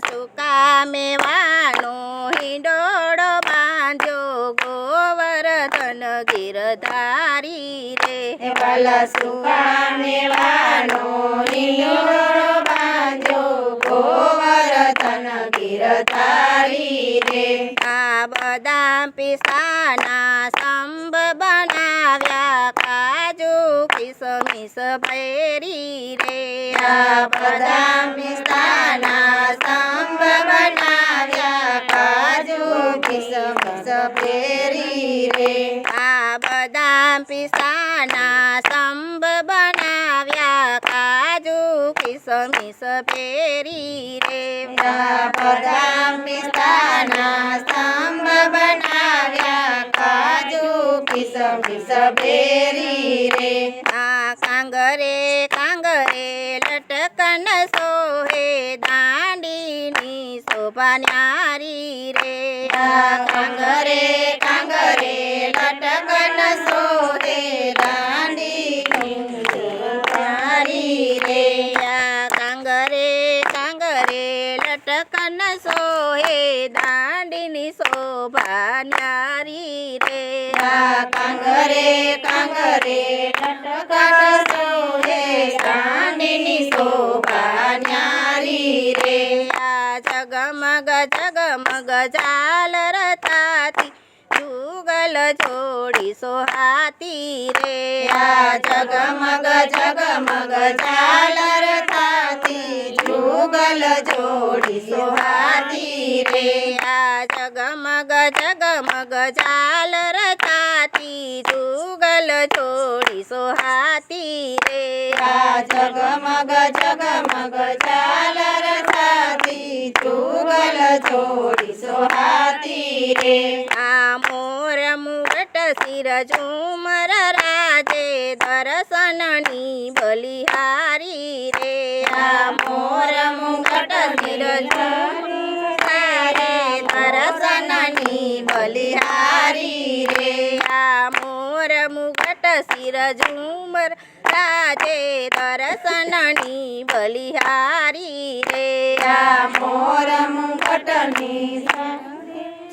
સુકા મેવાનો હિંડોળો બાંધ્યો ગોવર્ધન ગિરધારી રે વાલા સુકા મેવાનો હિંડોળો બાંધ્યો ગોવર્ધન ગિરધારી રે આ બદામ પિસ્તાના સંબ બનાવ્યા કાજુ કિસમિસ ભેરી રે આ બદામ પિસ્તાના સ્તંભ બનાવ્યા કાજુ કિસમિસ ભેરી રે આ બદામ પિસ્તાના સંબ બનાવ્યા કાજુ કિસમિસ ભેરી રે આ બદામ પિસ્તાના સ્તંભ બનાવ્યા કાજુ કિસમિસ ભેરી રે આ કાંગરે કાંગરે લટકન સોહે દાંડીની શોભા ન્યારી રે આ કાંગરે કાંગરે લટકન સોહે દાંડીની શોભારી રે આ કાંગરે કાંગરે લટકન સોહે દાંડીની શોભા ન્યારી રે આ કાંગરે કાંગરે લટકન સોહે દાંડીની શોભા ન્યારી રે આ જગમગ જગમગ ઝાલર તાતી જુગલ જોડી સોહાતી રે આ જગમગ જગમગ ઝાલર તાતી જુગલ જોડી સોહાતી રે આ જગમગ જગમગ ઝાલર તાતી જુગલ જોડી સોહાતી રે આ જગમગ જગમગ ઝાલર તાતી જુગલ જોડી સોહાતી રે આ મોર મુગટ શિર ઝુમર રાજે દર્શનની બલિહારી રે આ મોર મુગટ શિર સારે દર્શનની બલિહારી રે આ મોર મુગટ શિર ઝુમર રાજે દર્શનની બલિહારી રે આ મોર મુગટની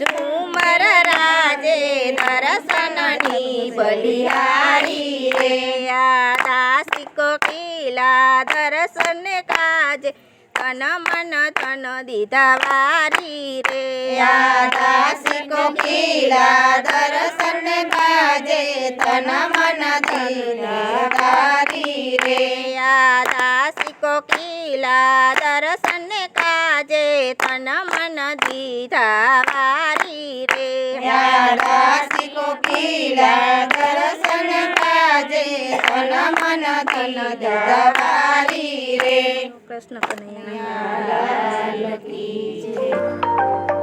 ઝુમર રાજે દર્શનની બલિહારી રે આ દાસિકો કિલા દર્શન કાજે તન મન તન દીધા વારી રે આ દાસિકો કિલા દર્શન કાજે તન મન દીધારી રે આ દાસિકો કિલા દર્શન કાજે તન મન દીધા વારી રે આ દાસિકો કિલા દર્શન કાજે તન મન દીધારી રે કૃષ્ણ કનૈયા લાલ કી જય